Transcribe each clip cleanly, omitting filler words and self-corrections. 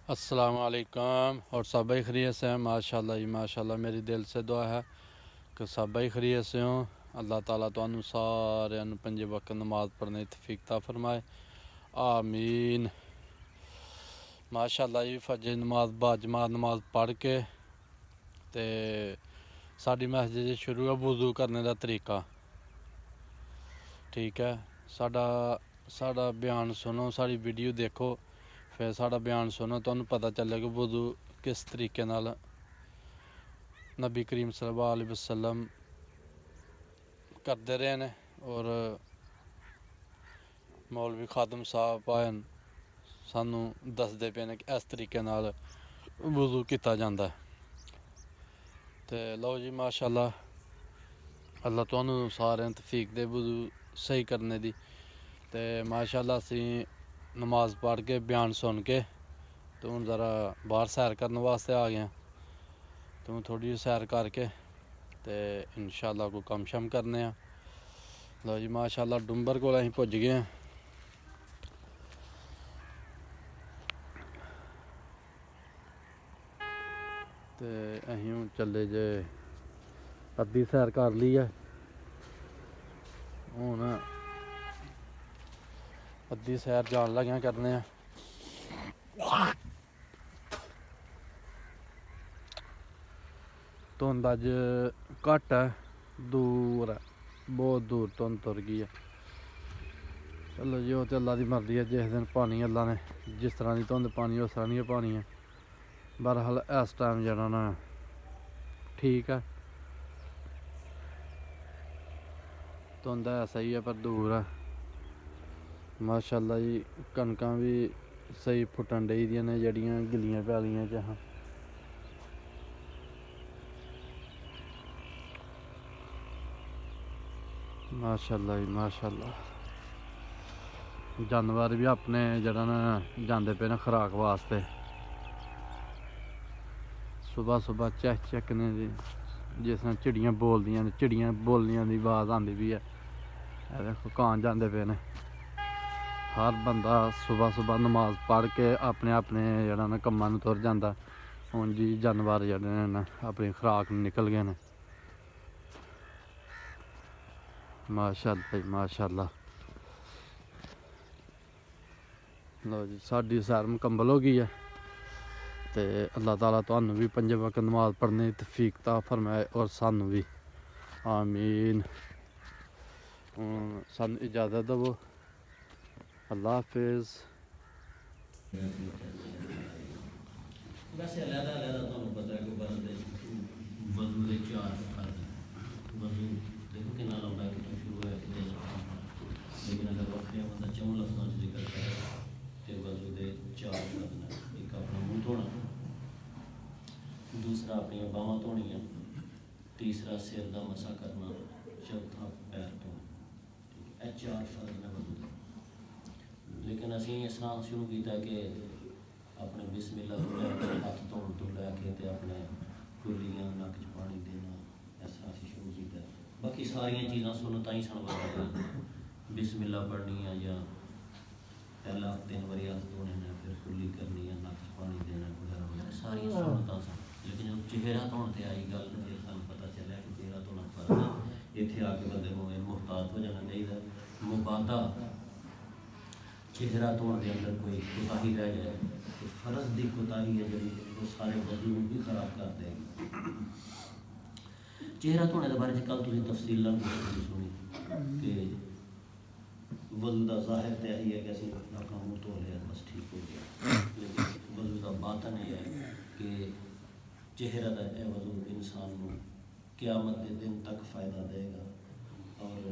السلام علیکم اور سب بھائی خیریت سے ہیں؟ ماشاءاللہ جی ماشاءاللہ، میری دل سے دعا ہے کہ سب بھائی خیریت سے ہوں۔ اللہ تعالیٰ تو سارے پنج وقت نماز پڑھنے کی توفیق عطا فرمائے، آمین۔ ماشاءاللہ جی فجر نماز باجماعت نماز پڑھ کے تے ساری مسجد شروع ہے وضو کرنے کا طریقہ، ٹھیک ہے۔ ساڈا بیان سنو، ساری ویڈیو دیکھو، پھر ساڈا بیان سنو، تمہیں پتہ چلے کہ وضو کس طریقے نال نبی کریم صلی اللہ علیہ وسلم کرتے رہے ہیں اور مولوی خادم صاحب آئے سانو دستے پے نے کہ اس طریقے نال وضو کیتا جاتا ہے۔ تے لو جی ماشاءاللہ، اللہ تمہیں سارے توفیق دے وضو صحیح کرنے دی۔ تے ماشاءاللہ اسی نماز پڑھ کے بیان سن کے تو ہوں ذرا باہر سیر کرنے واسطے آ گیا، تو تھوڑی جی سیر کر کے تے انشاءاللہ کوئی کم شم کرنے ہیں۔ لو جی ماشاءاللہ ڈمبر کو اہم پج گئے ہیں، تے اہم چلے جے ادھی سیر کر لی ہے، ہوں ادھی سیر جان لگیا کرنے ہیں۔ دھند اج گھٹ ہے، دور ہے، بہت دور دھند تر گئی ہے۔ چلو جی وہ تو اللہ کی مرضی ہے، جس دن پانی اللہ نے جس طرح کی دھند پانی اس طرح نہیں پانی ہے۔ بہرحال اس ٹائم جڑا نا ٹھیک ہے، دھند ہے صحیح ہے پر دور ہے۔ ماشاءاللہ جی کنکاں بھی صحیح پھٹن ڈئی دیاں نے جڑیاں گلیاں پیالیاں چاہاں۔ ماشاءاللہ جی ماشاءاللہ، جانور بھی اپنے جڑا نا جاندے پے نے خوراک واسطے، صبح صبح چہ چکنے دی جس طرح چڑیاں بولدیاں نے، چڑیاں بولنے دی آواز آندی بھی ہے، دیکھو کان جاندے پے نے۔ ہر بندہ صبح صبح نماز پڑھ کے اپنے اپنے جڑا نا کماں نوں تر جاندا۔ ہن جی جانور جڑے نے اپنی خوراک نکل گئے نے۔ ماشاءاللہ جی ماشاءاللہ، لو جی ساڈی سیر مکمل ہو گئی ہے، تے اللہ تعالیٰ تمہیں بھی پنج وقت نماز پڑھنے کی توفیق عطا فرمائے اور سانوں بھی، آمین۔ سانوں اجازت دو، اللہ حافظ۔ ویسے علیحدہ علیحدہ تمہیں پتہ ہے کہ وضو دے چار فرض ہیں۔ وضو دیکھو کتنا لمبا ہے، کتنا شروع ہے، کتنے لیکن اگر وقت بندہ چون لفظوں سے ذکر کرے تو وضو دے چار فرض ہیں۔ ایک اپنا منہ دھونا، دوسرا اپنی باواں دھونیاں، تیسرا سر دا مسا کرنا، چوتھا پیر دھونا۔ یہ چار فرض نے وضو دے۔ لیکن اسی اس طرح شروع کیتا کہ اپنے بسم اللہ تو لے کے ہاتھ دھوਣ تو لے کے تے اپنے کلیاں نک چ پانی دینا، اس طرح سے شروع کیتا ہے۔ باقی ساری چیزاں سنتاں ہی سن وغیرہ، بسم اللہ پڑھنی ہے یا پہلا 3 باری ہاتھ دھونے ہیں، پھر کلی کرنی ہے، نک چ پانی دینا وغیرہ وغیرہ ساری سنتاں سن۔ لیکن جب چہرہ دھونے تے آئی گل پھر سانوں پتہ چلیا کہ چہرہ دھونا فرض ہے۔ اتنے آ کے بندے کو محتاط ہو جانا چاہیے، مبادا چہرہ دھونے کے اندر کوئی کوتاہی رہ جائے تو فرض دی کوتاہی ہے جڑی وہ سارے وضو بھی خراب کر دے گی۔ چہرہ دھونے کے بارے میں کل تھی تفصیل سنی کہ وضو کا ظاہر تو یہی ہے کہ اسی اپنا منہ دھو لیا بس ٹھیک ہو گیا، لیکن وضو کا باطن یہ ہے کہ چہرہ کا یہ وضو انسان کو قیامت کے دن تک فائدہ دے گا، اور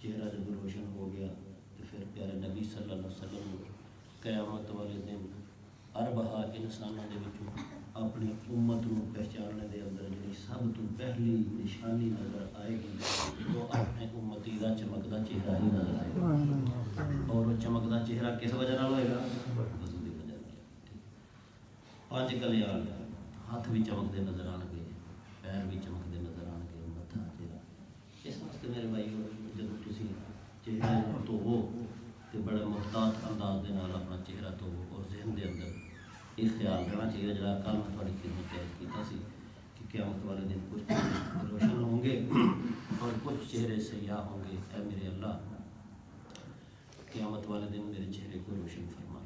چہرہ جب روشن ہو گیا تو پھر پیارے نبی صلی اللہ علیہ وسلم قیامت والے دن اربعہ انسانوں کے وچوں اپنی امت کو پہچاننے دے اندر جی سب تو پہلی نشانی نظر آئے گی تو اپنے امتی کا چمکدا چہرہ ہی نظر آئے گا، اور وہ چمکدا چہرہ کس وجہ نال ہوئے گا؟ وضو کی وجہ نال۔ 5 کلیاں ہاتھ بھی چمکتے نظر آن گے، پیر بھی چمکتے نظر آن گے، متھا چہرہ۔ اس واسطے میرے بھائی جب تسی چہرہ دھوو تو بڑے محتاط انداز دے نال اپنا چہرہ دھوو، اور ذہن دے اندر خیال رہنا چاہیے جڑا کل میں تھوڑی خدمت کیا سی کہ قیامت والے دن کچھ چہرے روشن ہوں گے اور کچھ چہرے سیاہ ہوں گے. اے میرے اللہ قیامت والے دن میرے چہرے کو روشن فرما.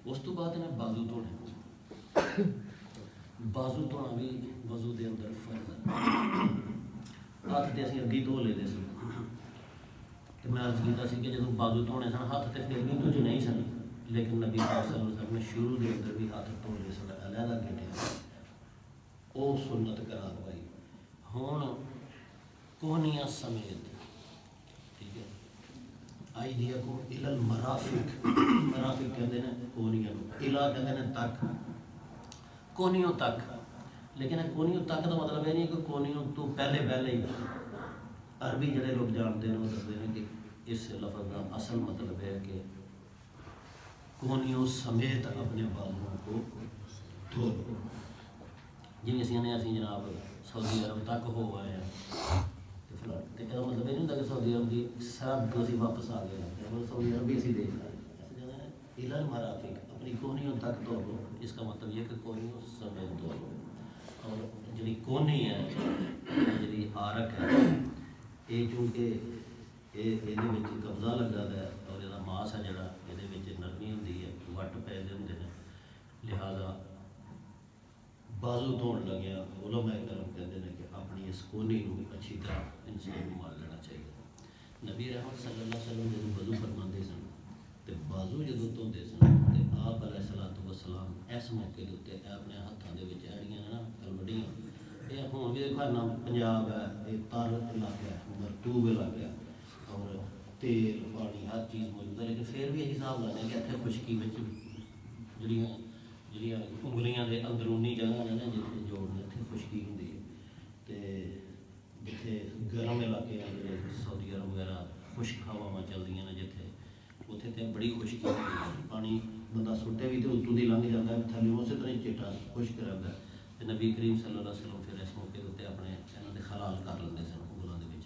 اس تو بعد نے بازو دھونے. بازو دھونا بھی وضو دے اندر فرض ہے. ہاتھ تے اسی اگی دھو لیتے سی. میں عرض کیتا سی کہ جدوں بازو دھونے سن ہاتھ تے پھر بھی دھوجے نہیں سن, لیکن نبی پاک صلی اللہ علیہ وسلم نے شروع دے اندر بھی ہاتھ دھو لے سن علیحدہ گھٹے. وہ سنت قرار پائی. ہوں کوہنیاں سمیت ٹھیک ہے ایدیکم الی المرافق. مرافق کہتے ہیں کوہنیاں, الا کہتے ہیں تک, کونیوں تک. لیکن کونیوں تک کا مطلب یہ نہیں کہ کونیوں تو پہلے ہی. عربی جڑے لوگ جانتے ہیں وہ دستے ہیں کہ اس لفظ کا اصل مطلب ہے کہ کونیوں سمیت اپنے بالوں کو دھو لو. جی اسی جناب سعودی عرب تک ہو آئے ہیں تو یہ مطلب یہ نہیں ہوتا کہ سعودی عرب کی سرحد کو اسی واپس آ گئے. سعودی عرب بھی اسی دیکھ رہے ہیں. الی المرافق اپنی کونیوں تک دھو لو. اس کا مطلب یہ کہ کونیوں سمیت دھو لو. اور جڑی کونی ہے جڑی آرک ہے یہ چونکہ یہ قبضہ لگا ہے اور یہ ماس ہے جڑا یہ نرمی ہوتی ہے وٹ پے ہوتے ہیں. لہٰذا بازو دھونے لگیا علماء کرام کہتے ہیں کہ اپنی اس کونی کو اچھی طرح انسان کو مال لینا چاہیے. نبی رحمت صلی اللہ علیہ وسلم جب وضو فرماتے سن تو بازو جدوں دھوندے سن تو آپ علیہ الصلوۃ والسلام اس موقع کے اتنے اپنے ہاتھوں کے ایڑیاں نا تلوڑیاں یہ ہوں بھی دیکھو نا پنجاب ہے یہ تر علاقہ ہے مرطوب علاقہ ہے اور تیل پانی ہر چیز موجود ہے. لیکن پھر بھی یہ حساب لانے کہ اتنے خشکی جڑیاں انگلیاں کے اندرونی جگہ نے نا جتنے جوڑنے اتنے خشکی ہوتی ہے. تو جتنے گرم علاقے ہیں جڑے سعودی عرب وغیرہ خشک ہوا چلتی ہیں جتنے اتنے تو بڑی خشکی ہوتی ہے. پانی بندہ سٹے بھی تو اتوں دی لنگھ جاتا ہے تھلے اسی طرح چیٹا خشک رہتا ہے. نبی کریم صلی اللہ علیہ وسلم پھر اس موقع کے اپنے یہاں کے خلال کر لیندے سن انگلوں کے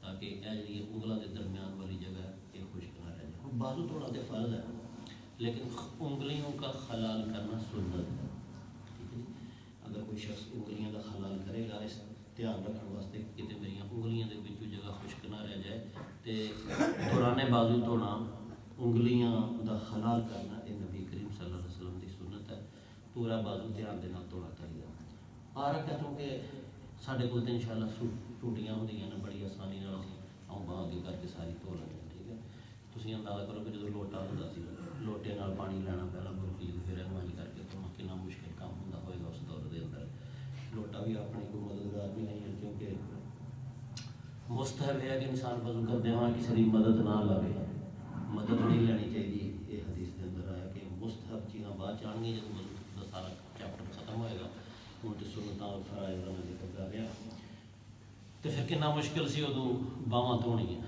تاکہ یہ جی انگلوں کے درمیان والی جگہ یہ خشک نہ رہ جائے. بازو تھوڑا تو فرض ہے لیکن انگلیوں کا خلال کرنا سنت ہے. ٹھیک ہے. اگر کوئی شخص انگلیاں کا خلال کرے گا اس دھیان رکھنے واسطے کہ میری انگلیاں کے بچوں جگہ خشک نہ رہ جائے تو دوران بازو دھونا انگلیاں کا خلال کرنا یہ نبی کریم صلی اللہ علیہ وسلم کی سنت ہے. پورا بازو دھیان کے نال دھونا چاہیے. آرک ہے کیونکہ سارے کو ان شاء اللہ ٹوٹیاں ہوں بڑی آسانی آؤں باں اگے کر کے ساری دھو لیں. ٹھیک ہے. تھی اندازہ کرو کہ جب لوٹا ہوتا سی لوٹے نال پانی لینا پہلا برکی پھر انج کر کے تو کتنا مشکل کام ہوتا ہوئے گا اس دور کے اندر. لوٹا بھی اپنی کوئی مددگار بھی نہیں ہے کیونکہ مستحب ہے کہ انسان وضو کرتے ہیں کسی کی مدد نہ لگے. مدد نہیں لینی چاہیے. یہ حدیث کے اندر آیا کہ مستحب چیزاں بعد چاہن گی جب وضو کا سارا چیپٹر ختم ہوئے گا. ہوں تو سنتاں اور فرائض کا ذکر کر رہا تو پھر کتنا مشکل سی ادو باواں دھونی ہے.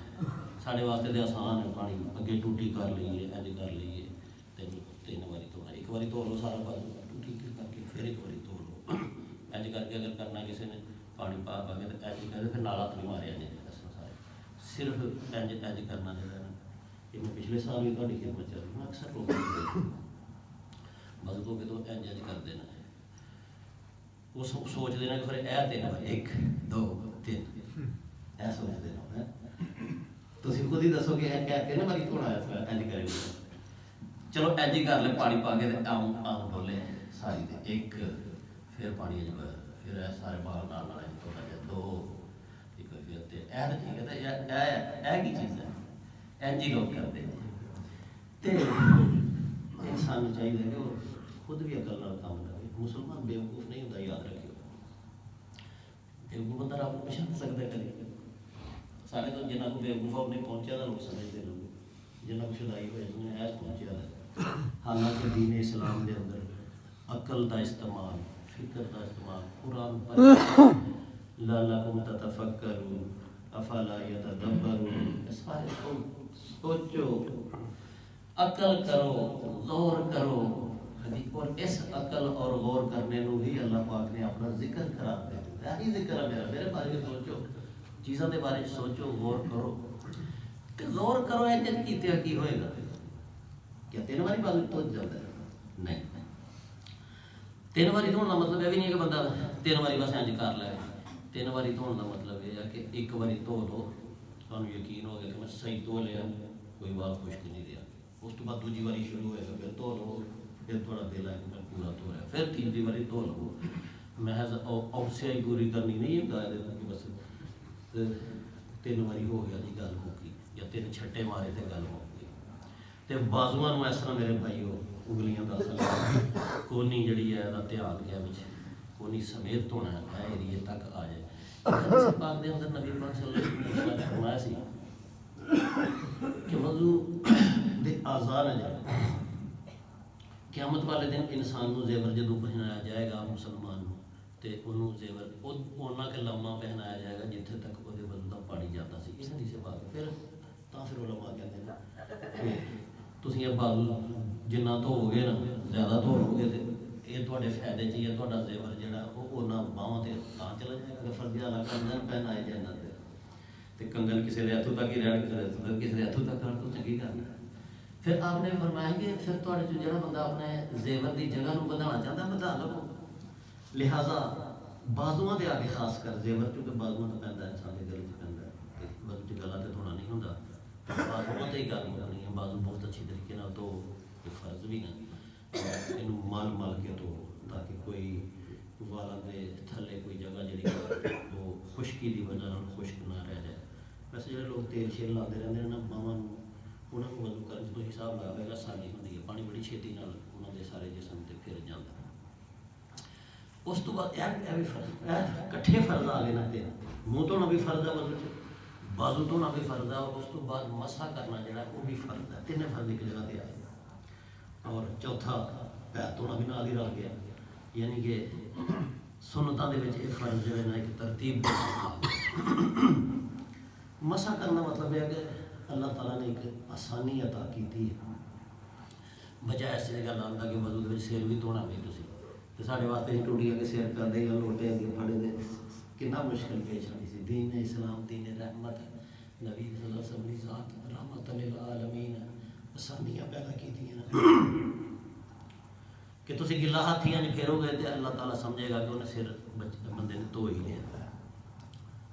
سارے واسطے تو آسان ہے پانی اگے ٹوٹی کر لیے اج کر لیے تین باری دھونا. ایک باری دھو لو سارا بازو ٹوٹی کر کے پھر ایک باری دھو لو. اج کر کے اگر کرنا کسی نے پانی پا کے تو اج کر پھر نالا تو نہیں ماریا جائے سارے صرف اج کرنا چاہیے. یہ میں پچھلے سال بھی تھوڑی خدمت چل رہی اکثر لوگ بس دھو کے تو اج کر دینا وہ سوچتے ہیں کہ پھر اے 3 بار 1 2 3 اے سوچتے ہیں. تھی خود ہی دسو کہ تین باری دھونا اج کرے. چلو اج ہی کر لے پانی پا کے آم ڈولے ساری دے 1 پھر پانی پھر سارے بال نال تھوڑا جہا 2 ایک پھر اے تو ٹھیک ہے. اے کی چیز ہے انج ہی لوگ کرتے ہیں. انسان چاہیے کہ وہ خود بھی عقل نال کام کرے. مسلمان بیوقوف نہیں ہوتا یاد رکھیو. بیوقوف بندہ رب کو پچھان سکتا ہے کبھی. سارے تو جنہوں کو بیوقوف نہیں پہنچیا تو لوگ سمجھتے لوگ جنہوں کو شدائی ہوئے انہوں نے ایس پہنچیا ہے. حالانکہ دین اسلام کے اندر عقل کا استعمال فکر کا استعمال قرآن پر لعلکم تتفکرون افلا یتدبرون سارے سوچو عقل کرو غور کرو. اور اس عقل اور غور کرنے کو ہی اللہ پاک نے اپنا ذکر قرار دیا. یہی ذکر ہے میرے بارے میں سوچو چیزوں کے بارے سوچو غور کرو. تو غور کرو ایسے کیتے کی ہوئے گا کیا 3 باری بازو تو جاتا ہے. نہیں. 3 ਵਾਰੀ ਧੋਣ ਦਾ ਮਤਲਬ ਇਹ ਵੀ ਨਹੀਂ ਹੈ ਕਿ ਬੰਦਾ 3 ਵਾਰੀ ਬਸ ਇੰਜ ਕਰ ਲੈ. 3 ਵਾਰੀ ਧੋਣ ਦਾ ਮਤਲਬ ਇਹ ਹੈ ਕਿ ਇੱਕ ਵਾਰੀ ਧੋ ਲਓ, ਤੁਹਾਨੂੰ ਯਕੀਨ ਹੋ ਗਿਆ ਕਿ ਮੈਂ ਸਹੀ ਧੋ ਲਿਆ, ਕੋਈ ਵਾਲ ਖੁਸ਼ਕ ਨਹੀਂ ਰਿਹਾ. ਉਸ ਤੋਂ ਬਾਅਦ ਦੂਜੀ ਵਾਰੀ ਸ਼ੁਰੂ ਹੋਏਗਾ, ਫਿਰ ਧੋ ਲਓ, ਫਿਰ ਤੁਹਾਡਾ ਦਿਲ ਹੈ ਕਿ ਮੈਂ ਪੂਰਾ ਧੋ ਰਿਹਾ, ਫਿਰ ਤੀਸਰੀ ਵਾਰੀ ਧੋ ਲਓ. ਮਹਿਜ਼ ਔਸਿਆਈ ਪੂਰੀ ਕਰਨੀ ਨਹੀਂ ਹੁੰਦਾ ਇਹਦੇ ਕਿ ਬਸ 3 ਵਾਰੀ ਹੋ ਗਿਆ ਜੀ ਗੱਲ ਹੋ ਗਈ, ਜਾਂ 3 ਛੱਟੇ ਮਾਰੇ ਤੇ ਗੱਲ ਹੋ ਗਈ. ਤੇ ਬਾਜ਼ੂਆਂ ਨੂੰ ਇਸ ਤਰ੍ਹਾਂ ਮੇਰੇ ਭਾਈਓ ਉਂਗਲੀਆਂ ਦਾ ਅਸਲ ਕੋਨੀ ਜਿਹੜੀ ਹੈ ਇਹਦਾ ਧਿਆਨ ਗਿਆ ਵਿੱਚ, ਕੋਨੀ ਸਮੇਤ ਧੋਣਾ ਹੈ, ਏਰੀਏ ਤੱਕ ਆ ਜਾਏ. ਇਸ ਪਾਕ ਦੇ ਅੰਦਰ ਨਬੀ ਪਾਕ ਸੱਲੱਲਾਹੁ ਅਲੈਹਿ ਵਸੱਲਮ ਨੇ ਫਰਮਾਇਆ ਸੀ ਕਿ ਵਜ਼ੂ ਦੇ ਆਜ਼ਾਰ ਹੈ. ਕਿਆਮਤ ਵਾਲੇ ਦਿਨ ਇਨਸਾਨ ਨੂੰ ਜ਼ੇਵਰ ਜਦੋਂ ਪਹਿਨਾਇਆ ਜਾਏਗਾ ਮੁਸਲਮਾਨ ਨੂੰ, ਤੇ ਉਹਨੂੰ ਜ਼ੇਵਰ ਉਹਨਾਂ ਕੇ ਲੰਮਾ ਪਹਿਨਾਇਆ ਜਾਏਗਾ ਜਿੱਥੇ ਤੱਕ ਉਹਦੇ ਵਜ਼ੂ ਦਾ ਪਾਣੀ ਜਾਂਦਾ ਸੀ. ਇਸ ਹਦੀਸ ਪਾਕ ਫਿਰ ਤਾਂ ਫਿਰ ਉਲਮਾ ਕਹਿੰਦੇ ਨੇ ਕਿ ਤੁਸੀਂ ਇਹ ਬਾਜ਼ੂ ਜਿੰਨਾ ਧੋਵੋਗੇ ਨਾ, ਜ਼ਿਆਦਾ ਧੋਵੋਗੇ ਤੇ ਇਹ ਤੁਹਾਡੇ ਫਾਇਦੇ 'ਚ ਹੀ ਹੈ. ਤੁਹਾਡਾ ਜ਼ੇਵਰ ਜਿਹੜਾ ਉਹ ਉਹਨਾਂ ਬਾਹਾਂ 'ਤੇ ਤਾਂ ਚਲਾ ਜਾਏਗਾ. ਫਰਜ਼ੀਆ ਵਾਲਾ ਕੰਗਨ ਪਹਿਨਾਏ ਜਾਂਦਾ ਤੇ ਕੰਗਨ ਕਿਸੇ ਦੇ ਹੱਥੋਂ ਤੱਕ ਹੀ ਰਹਿਣ, ਕਿਸੇ ਦੇ ਹੱਥੋਂ ਤੱਕ ਕਰ ਤੋਂ ਚੰਗੀ ਗੱਲ ਹੈ. ਫਿਰ ਆਪ ਨੇ ਫਰਮਾਇਆ ਕਿ ਫਿਰ ਤੁਹਾਡੇ 'ਚ ਜਿਹੜਾ ਬੰਦਾ ਆਪਣੇ ਜ਼ੇਵਰ ਦੀ ਜਗ੍ਹਾ ਨੂੰ ਵਧਾਉਣਾ ਚਾਹੁੰਦਾ ਵਧਾ ਲਵੋ. ਲਿਹਾਜ਼ਾ ਬਾਜ਼ੂਆਂ 'ਤੇ ਆ ਕੇ ਖਾਸ ਕਰ ਜ਼ੇਵਰ, ਕਿਉਂਕਿ ਬਾਜ਼ੂਆਂ 'ਤੇ ਪੈਂਦਾ ਇਨਸਾਨ ਦੇ ਗਲੇ 'ਚ ਪੈਂਦਾ ਹੈ, ਬਾਜ਼ੂ 'ਚ ਗਲਾ 'ਤੇ ਧੋਣਾ ਨਹੀਂ ਹੁੰਦਾ, ਬਾਜ਼ੂਆਂ 'ਤੇ ਹੀ ਗੱਲ ਕਰਨੀ ਹੈ. ਬਾਜ਼ੂ ਬਹੁਤ ਅੱਛੀ ਤਰੀਕੇ ਨਾਲ ਧੋ, ਇਹ ਫਰਜ਼ ਵੀ ਨਹੀਂ, ਇਹਨੂੰ ਮਲ ਕੇ ਧੋ ਤਾਂ ਕਿ ਕੋਈ ਵਾਲਾਂ ਦੇ ਥੱਲੇ ਕੋਈ ਜਗ੍ਹਾ ਜਿਹੜੀ ਉਹ ਖੁਸ਼ਕੀ ਦੀ ਵਜ੍ਹਾ ਨਾਲ ਖੁਸ਼ਕ ਨਾ ਰਹਿ ਜਾਏ. ਵੈਸੇ ਜਿਹੜੇ ਲੋਕ ਤੇਲ ਸ਼ੇਲ ਲਾਉਂਦੇ ਰਹਿੰਦੇ ਨੇ ਨਾ ਬਾਹਾਂ ਨੂੰ, ਉਹਨਾਂ ਨੂੰ ਵਜ਼ੂ ਕਰਨ 'ਚ ਤੁਸੀਂ ਹਿਸਾਬ ਲਗਾਵੇਗਾ ਆਸਾਨੀ ਹੁੰਦੀ ਹੈ, ਪਾਣੀ ਬੜੀ ਛੇਤੀ ਨਾਲ ਉਹਨਾਂ ਦੇ ਸਾਰੇ ਜਿਸਮ 'ਤੇ ਫਿਰ ਜਾਂਦਾ. ਉਸ ਤੋਂ ਬਾਅਦ ਇਹ ਵੀ ਫਰਜ਼, ਇਹ ਇਕੱਠੇ ਫਰਜ਼ ਆ ਗਏ ਨਾ. ਤੇ ਮੂੰਹ ਧੋਣਾ ਵੀ ਫਰਜ਼ ਹੈ ਵਜ਼ੂ 'ਚ, ਬਾਜ਼ੂ ਧੋਣਾ ਵੀ ਫਰਜ਼ ਹੈ, ਉਸ ਤੋਂ ਬਾਅਦ ਮਸਾ ਕਰਨਾ ਜਿਹੜਾ ਉਹ ਵੀ ਫਰਜ਼ ਹੈ. 3 ਫਰਜ਼ ਇੱਕ ਜਗ੍ਹਾ 'ਤੇ ਆਏ. ਔਰ ਚੌਥਾ ਪੈਰ ਧੋਣਾ ਵੀ ਨਾਲ ਹੀ ਰਲ ਗਿਆ, ਯਾਨੀ ਕਿ ਸੁਨਤਾਂ ਦੇ ਵਿੱਚ ਇਹ ਫਰਜ਼ ਜਿਹੜੇ ਨੇ ਇੱਕ ਤਰਤੀਬ ਮਸਾ ਕਰਨਾ ਮਤਲਬ ਹੈ ਕਿ ਅੱਲਾਹ ਤਾਲਾ ਨੇ ਇੱਕ ਆਸਾਨੀ ਅਤਾ ਕੀਤੀ ਹੈ. ਬਜਾਏ ਇਸ ਗੱਲ ਆਉਂਦਾ ਕਿ ਵਜ਼ੂ ਦੇ ਵਿੱਚ ਸਿਰ ਵੀ ਧੋਣਾ ਵੀ ਤੁਸੀਂ, ਤੇ ਸਾਡੇ ਵਾਸਤੇ ਅਸੀਂ ਟੁੱਟੀਆਂ ਕੇ ਸਿਰ ਕਰਦੇ ਜਾਂ ਲੋਟੇ ਅੱਗੇ ਫੜੇ ਦੇ ਕਿੰਨਾ ਮੁਸ਼ਕਿਲ ਪੇਸ਼ ਆਉਂਦੀ ਸੀ. ਦੀਨ ਇਸਲਾਮ ਦੀਨ ਰਹਿਮਤ, ਨਬੀ ਸੱਲੱਲਾਹੁ ਅਲੈਹਿ ਵਸੱਲਮ ਦੀ ਜ਼ਾਤ ਰਹਿਮਤ ਲਿਲ ਆਲਮੀਨ, ਆਸਾਨੀਆਂ ਪੈਦਾ ਕੀਤੀਆਂ ਕਿ ਤੁਸੀਂ ਗਿੱਲਾ ਹੱਥੀਆਂ ਨਹੀਂ ਫੇਰੋਗੇ ਤੇ ਅੱਲਾਹ ਤਾਲਾ ਸਮਝੇਗਾ ਕਿ ਉਹਨੇ ਸਿਰ ਬੰਦੇ ਨੇ ਧੋ ਹੀ ਲਿਆ.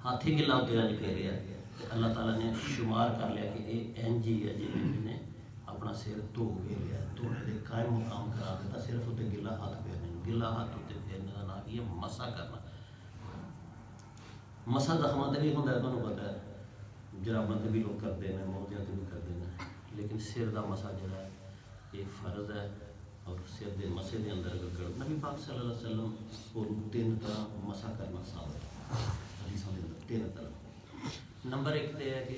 ਹੱਥ ਹੀ ਗਿੱਲਾ ਉੱਤੇ ਨਹੀਂ ਫੇਰਿਆ ਤੇ ਅੱਲਾਹ ਤਾਲਾ ਨੇ ਸ਼ੁਮਾਰ ਕਰ ਲਿਆ ਕਿ ਇਹ ਇੰਝ ਹੀ ਹੈ ਜਿਵੇਂ ਇਹਨੇ ਆਪਣਾ ਸਿਰ ਧੋ ਕੇ ਲਿਆ, ਧੋਣੇ ਦੇ ਕਾਇਮ ਮੁਕਾਮ ਕਰਾ ਦਿੱਤਾ. ਸਿਰਫ ਉੱਤੇ ਗਿੱਲਾ ਹੱਥ ਫੇਰਨੇ, ਗਿੱਲਾ ਹੱਥ ਉੱਤੇ ਫੇਰਨੇ ਦਾ ਨਾਂ ਕੀ ਹੈ? ਮਸਾ ਕਰਨਾ. ਮਸਾ ਜ਼ਖਮਾਂ 'ਤੇ ਵੀ ਹੁੰਦਾ, ਤੁਹਾਨੂੰ ਪਤਾ ਹੈ, ਜਰਾਬਾਂ 'ਤੇ ਵੀ ਲੋਕ ਕਰਦੇ ਨੇ, ਮੋਢਿਆਂ 'ਤੇ ਵੀ ਕਰਦੇ ਨੇ, ਲੇਕਿਨ ਸਿਰ ਦਾ ਮਸਾ ਜਿਹੜਾ ਇਹ ਫਰਜ਼ ਹੈ. ਔਰ ਸਿਰ ਦੇ ਮਸੇ ਦੇ ਅੰਦਰ ਅਗਰ ਨਬੀ ਪਾਕ ਸੱਲੱਲਾਹੁ ਅਲੈਹਿ ਵਸੱਲਮ ਉਹ 3 ਤਰ੍ਹਾਂ ਮਸਾ ਕਰਨਾ ਸਾਬਤ ਹਦੀਸਾਂ ਦੇ ਅੰਦਰ 3 ਤਰ੍ਹਾਂ. ਨੰਬਰ 1 ਤੇ ਹੈ ਕਿ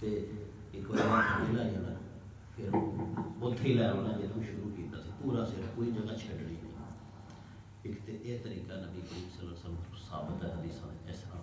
ਤੇ ਇੱਕ ਵਾਰ ਹੱਥ ਲੈ ਜਾਣਾ, ਫਿਰ ਉੱਥੇ ਹੀ ਲੈ ਆਉਣਾ ਜਦੋਂ ਸ਼ੁਰੂ ਕੀਤਾ ਸੀ, ਪੂਰਾ ਸਿਰ, ਕੋਈ ਜਗ੍ਹਾ ਛੱਡਣੀ ਨਹੀਂ. ਇੱਕ ਤੇ ਇਹ ਤਰੀਕਾ ਨਬੀ ਕਰੀਮ ਸੱਲੱਲਾਹੁ ਅਲੈਹਿ ਵਸੱਲਮ ਸਾਬਤ ਹੈ ਹਦੀਸਾਂ ਵਿੱਚ, ਇਸ ਤਰ੍ਹਾਂ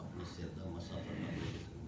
ਆਪਣੇ ਸਿਰ ਦਾ ਮਸਾ ਫਰਮਾਉਂਦੇ.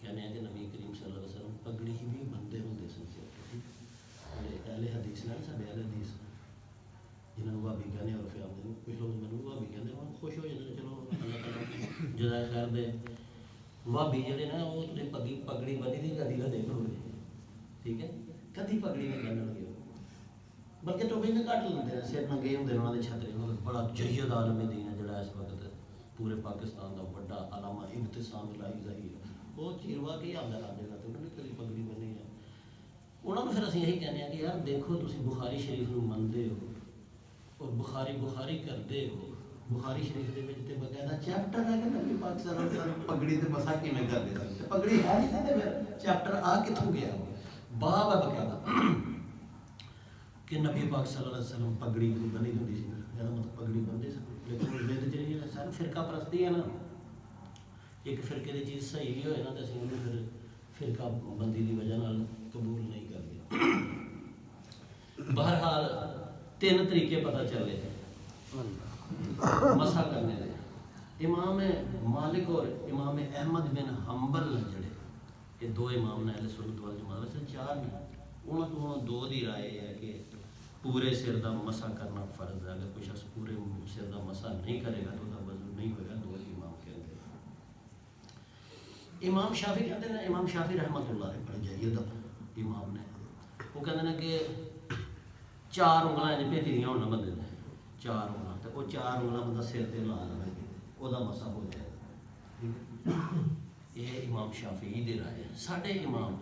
کہنے ہیں کہ نبی کریم صلی اللہ علیہ وسلم پگڑی ہی بھی بندے ہوتے سن سے اہل حدیث نے سارے اہل حدیث جنہوں نے بھابی کہنے اور پھر آتے کچھ لوگ مینوں بھابی کہتے ہیں خوش ہو جاتے چلو اللہ تعالیٰ جزائے خیر دے بھابی جڑے نا وہ تھی پگڑی بنی تھی کدی نہ دیکھو گے ٹھیک ہے کدی پگڑی نہیں بنن گے بلکہ تو بھی گھٹ لیندے ہیں سر ننگے ہوندے انہاں دے چھترے بڑا جید عالم دین ہے جڑا اس وقت پورے پاکستان کا بڑا علامہ ابتسام الہی ظہیر وہ چیروا کے آدھا لا دے گا تو انہوں نے کدی پگڑی بنی ہے انہوں نے پھر اسی یہی کہنے ہیں کہ یار دیکھو تسی بخاری شریف نو منتے ہو اور بخاری کرتے ہو بخاری شریف دے وچ تے باقاعدہ چیپٹر ہے کہ نبی پاک صلی اللہ علیہ وسلم پگڑی تے مسا کیویں کردے سن پگڑی ہے نہیں تے پھر چیپٹر آ کتھوں گیا باب ہے باقاعدہ کہ نبی پاک صلی اللہ علیہ وسلم پگڑی بنی ہوندی سی مطلب پگڑی بنتے سن لیکن اس وقت نہیں ہے سر فرقہ پرستی ہے نا ایک فرقے کی چیز صحیح بھی ہوئے نا تو اسی انہوں پھر فرقہ بندی کی وجہ نال قبول نہیں کر دیا بہرحال 3 طریقے پتہ چلے مسح کرنے دے امام مالک اور امام احمد بن حنبل جڑے یہ 2 امام نے اہل سنت والجماعت ویسے 4 نے انہوں تو 2 دی رائے ہے کہ پورے سر دا مسح کرنا فرض ہے اگر کوئی شخص پورے سر دا مسح نہیں کرے گا تو اس کا وضو نہیں ہوئے گا 2 امام کہتے ہیں امام شافعی کہتے ہیں امام شافعی رحمۃ اللہ علیہ بڑے جید امام نے وہ کہتے ہیں کہ 4 انگلیں بھیجی دیاں ہونا بندے نے 4 انگلیں تو وہ 4 انگلیں بندہ سر تے لا لے وہ مسح ہو جائے گا یہ امام شافعی دی رائے ہے ساڈے امام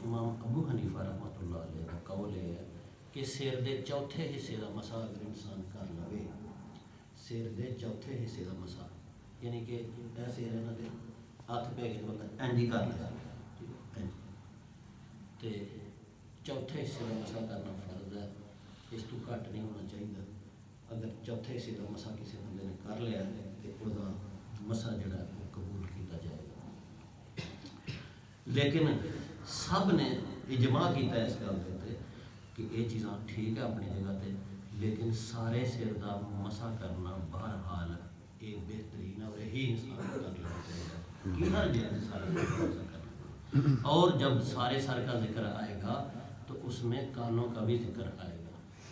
ابو حنیفہ رحمۃ اللہ علیہ کا قول یہ ہے کہ سر دے چوتھے حصے کا مسح اگر انسان کر لے سر دے چوتھے حصے کا مسح یعنی کہ ایسے رہنا تے ہاتھ پہ کے مطلب اینج ہی کر لیا تے چوتھے حصے کا مسح کرنا فرض ہے اس تو گھٹ نہیں ہونا چاہیے اگر چوتھے حصے کا مسح کسی بندے نے کر لیا تو وہ مسح جڑا ہے وہ قبول کیا جائے گا لیکن سب نے اجماع کیتا ہے اس گل تے کہ یہ چیزاں ٹھیک ہے اپنی جگہ تے لیکن سارے سر دا مسح کرنا بہرحال یہ بہترین اور یہی انسان کو کر لینا چاہیے کہ ہر جگہ سارے سر کا مسح کرنا اور جب سارے سر کا ذکر آئے گا تو اس میں کانوں کا بھی ذکر آئے گا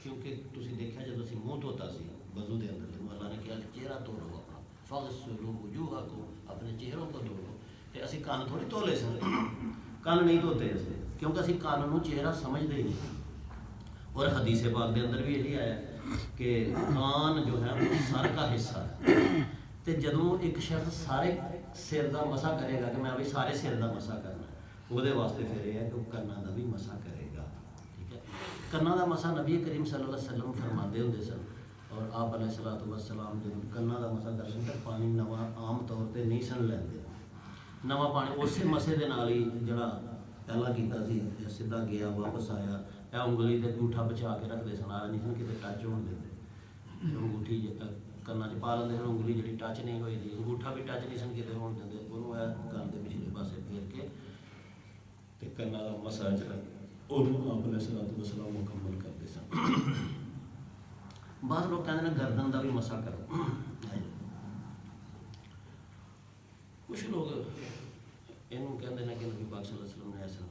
کیونکہ تسی دیکھا جب اسی منہ دھوتا سی وضو دے اندر تو اللہ نے کہا کہ چہرہ دھو لو اپنا فغسلوا وجوہکم اپنے چہروں کو دھو لو تے اسی کان تھوڑی دھو لے سکتے کان نہیں دھوتے اسے کیونکہ اسی کان نو چہرہ سمجھتے ہی نہیں اور حدیث پاک دے اندر بھی یہی آیا کہ کان جو ہے وہ سر کا حصہ ہے تے جدوں ایک شخص سارے سر دا مسح کرے گا کہ میں ابھی سارے سر دا مسح کرنا وہ دے واسطے پھر یہ ہے کہ وہ کنا دا بھی مسح کرے گا ٹھیک ہے کنا دا مسح نبی کریم صلی اللہ علیہ وسلم فرماندے ہوندے سن اور آپ علیہ الصلوۃ والسلام جب کنا دا مسح کرتے ہیں پانی نواں عام طور تے نہیں سن لیندے نواں پانی اسی مسے دے نال ہی جڑا پہلا کیتا سی سیدھا گیا واپس آیا اے انگلی تے انگوٹھا بچا کے رکھدے سن نہیں سن کتے ٹچ ہون دیندے انگوٹھی کنا چ پا لیندے سن انگلی جڑی ٹچ نہیں ہوئی دی انگوٹھا بھی ٹچ نہیں سن کتے ہون دیندے انہوں اے گل دے پچھلے پاسے پھیر کے تے کنا دا مسح جڑا انہوں آپ علیہ الصلوۃ والسلام مکمل کرتے سن بعض لوگ کہتے ہیں گردن دا بھی مسح کرو کچھ لوگ اینوں کہتے ہیں کہ نبی پاک صلی اللہ علیہ وسلم نے ایسا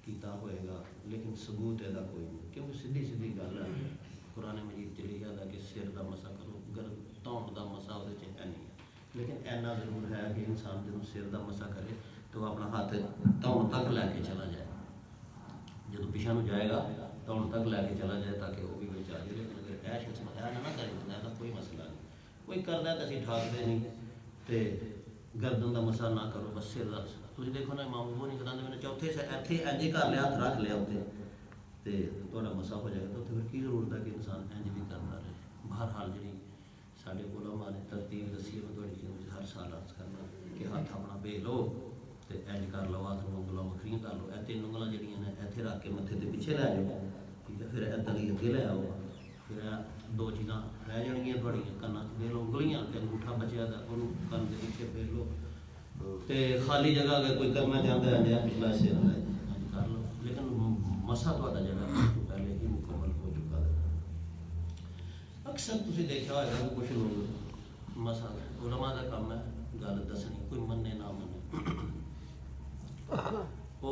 کیتا ہوئے گا لیکن ثبوت ہے کوئی نہیں کیونکہ سیدھی سیدھی گل ہے قرآن مجید چ لکھا ہے کہ سر دا مسح کرو دھون دا مسح وہ ہے نہیں لیکن اینا ضرور ہے کہ انسان جب سر دا مسح کرے تو اپنا ہاتھ دھون تک لے کے چلا جائے جب پیچھے نو جائے گا دھون تک لے کے چلا جائے تاکہ وہ بھی بچا جائے لیکن اگر اے شخص مسئلہ نہ کرے تو ایسا کوئی مسئلہ نہیں کوئی کردا ہے تو اسی ٹھاکتے نہیں تے گردن دا مسح نہ کرو بس سر دا تھی دیکھو نا امام وہ نہیں کراتے میں نے چوتھے سے ایتھے انج ہی کر لیا ہاتھ رکھ لیا اتنے تو تھوڑا مسا ہو جائے گا تو پھر کی ضرورت ہے کہ انسان انج بھی کرتا رہے بہرحال جی سارے علماء نے ترتیب دسی ہے میں ہر سال عرض کرنا کہ ہاتھ اپنا بے لو تو انج کر لو ہاتھ انگلوں وکری کر لو اے 3 انگلیں جہاں نے ایتھے رکھ کے متھے کے پیچھے لے جاؤ ٹھیک ہے پھر ادھر ہی اگے لے آؤ پھر 2 چیزاں رہ جان گیا تھوڑی کنا دے لو انگلیاں انگوٹھا بچیا تو وہ کن کے پیچھے پھیر لو تے خالی جگہ اگر کوئی کرنا چاہتا ہے جہاں پچھلا حصے نہ لے کر لو لیکن مسا تا جگہ اس کو پہلے ہی مکمل ہو چکا ہے اکثر تھی دیکھا ہوئے کہ کچھ لوگ مسا علماء کا کام ہے گل دسنی کوئی منے نہ منے وہ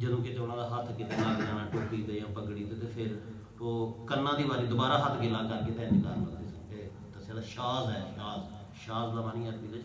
ਜਦੋਂ ਕਿਤੇ ਉਹਨਾਂ ਦਾ ਹੱਥ ਕਿਤੇ ਲੱਗ ਜਾਣਾ ਟੋਪੀ ਤੇ ਜਾਂ ਪਗੜੀ ਤੇ ਫਿਰ ਉਹ ਕੰਨਾਂ ਦੀ ਵਾਰੀ ਦੁਬਾਰਾ ਹੱਥ ਗਿਲਾ ਕਰਕੇ ਤੇ ਇੰਜ ਕਰ ਲੈਂਦੇ ਸਨ। ਇਹ ਦੱਸਿਆ ਤਾਂ ਸ਼ਾਜ਼ ਹੈ, ਸ਼ਾਜ਼ ਦਾ ਮਾਨੀ ਅਰਬੀ ਵਿੱਚ